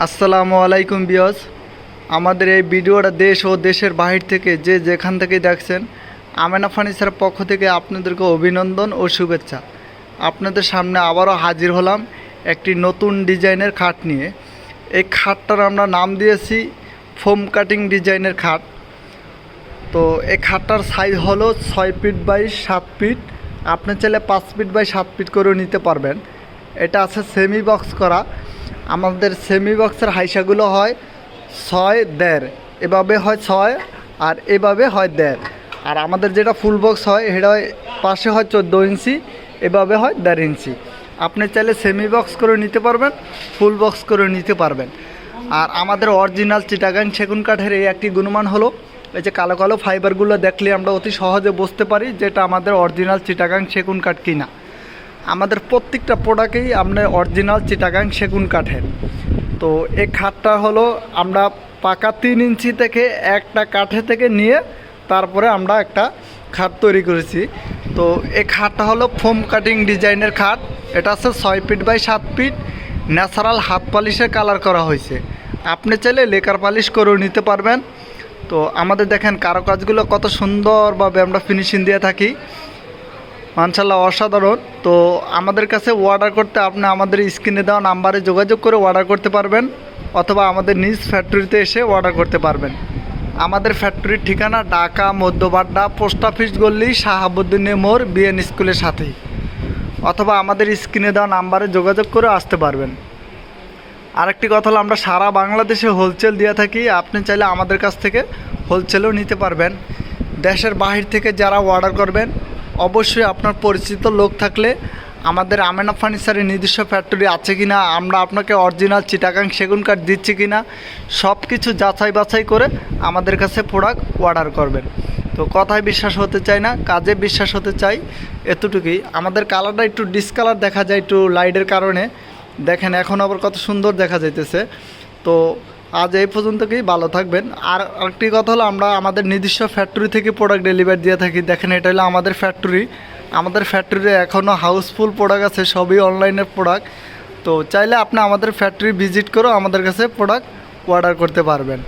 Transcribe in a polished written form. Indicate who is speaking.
Speaker 1: আসসালামু আলাইকুম বিয়স। আমাদের এই ভিডিওটা দেশ ও দেশের বাহির থেকে যে যেখান থেকে দেখছেন, আমেনা ফার্নিচারের পক্ষ থেকে আপনাদেরকে অভিনন্দন ও শুভেচ্ছা। আপনাদের সামনে আবারও হাজির হলাম একটি নতুন ডিজাইনের খাট নিয়ে। এই খাটটার আমরা নাম দিয়েছি ফোম কাটিং ডিজাইনের খাট। তো এই খাটটার সাইজ হলো 6 ফিট বাই 7 ফিট। আপনি চাইলে 5 ফিট বাই 7 ফিট করেও নিতে পারবেন। এটা আছে সেমি বক্স করা। আমাদের সেমি বক্সের হাইসাগুলো হয় 6.5, এভাবে হয় 6 আর এভাবে হয় 1.5। আর আমাদের যেটা ফুল বক্স হয় সেটা পাশে হয় 14 ইঞ্চি, এভাবে হয় 1.5 ইঞ্চি। আপনি চাইলে সেমি বক্স করে নিতে পারবেন, ফুল বক্স করে নিতে পারবেন। আর আমাদের অরিজিনাল চিটাগাং সেগুন কাঠের এই একটি গুণমান হলো, এই যে কালো কালো ফাইবারগুলো দেখলে আমরা অতি সহজে বুঝতে পারি যেটা আমাদের অরিজিনাল চিটাগাং সেগুন কাঠ কিনা। আমাদের প্রত্যেকটা প্রোডাক্টেই আপনার অরিজিনাল চিটাগাং সেগুন কাঠের। তো এই খাটটা হলো আমরা পাকা 3 ইঞ্চি থেকে একটা কাঠে থেকে নিয়ে তারপরে আমরা একটা খাট তৈরি করেছি। তো এই খাটটা হলো ফোম কাটিং ডিজাইনের খাট। এটা আছে 6 ফিট বাই 7 ফিট। ন্যাচারাল হাত পালিশের কালার করা হয়েছে। আপনি চাইলে লেকার পালিশ করেও নিতে পারবেন। তো আমাদের দেখেন কারুকাজগুলো কত সুন্দরভাবে আমরা ফিনিশিং দিয়ে থাকি, মাশাআল্লাহ অসাধারণ। তো আমাদের কাছে অর্ডার করতে আপনি আমাদের স্ক্রিনে দেওয়া নাম্বারে যোগাযোগ করে অর্ডার করতে পারবেন, অথবা আমাদের নিজ ফ্যাক্টরিতে এসে অর্ডার করতে পারবেন। আমাদের ফ্যাক্টরির ঠিকানা ঢাকা মধ্যবাড্ডা পোস্ট অফিস গল্লি শাহাবুদ্দিনের মোড় বিএন স্কুলের সাথেই, অথবা আমাদের স্ক্রিনে দেওয়া নাম্বারে যোগাযোগ করে আসতে পারবেন। আরেকটি কথা হলো আমরা সারা বাংলাদেশে হোলসেল দিয়ে থাকি। আপনি চাইলে আমাদের কাছ থেকে হোলসেলও নিতে পারবেন। দেশের বাহির থেকে যারা অর্ডার করবেন, অবশ্যই আপনার পরিচিত লোক থাকলে আমাদের আমেনা ফার্নিচারের নিজস্ব ফ্যাক্টরি আছে কি না, আমরা আপনাকে অরিজিনাল চিটাগাং সেগুন কাঠ দিচ্ছি কি না, সব কিছু যাচাই বাছাই করে আমাদের কাছে প্রোডাক্ট অর্ডার করবেন। তো কথায় বিশ্বাস হতে চাই না, কাজে বিশ্বাস হতে চাই, এতটুকুই। আমাদের কালারটা একটু ডিসকালার দেখা যায় একটু লাইটের কারণে, দেখেন এখন আবার কত সুন্দর দেখা যাইতেছে। তো আজ এই পর্যন্তই, ভালো থাকবেন। আর আরেকটি কথা হলো আমরা আমাদের নিজস্ব ফ্যাক্টরি থেকে প্রোডাক্ট ডেলিভারি দিয়ে থাকি। দেখেন এটা হলো আমাদের ফ্যাক্টরি। আমাদের ফ্যাক্টরিতে এখনও হাউসফুল প্রোডাক্ট আছে, সবই অনলাইনের প্রোডাক্ট। তো চাইলে আপনি আমাদের ফ্যাক্টরি ভিজিট করেও আমাদের কাছে প্রোডাক্ট অর্ডার করতে পারবেন।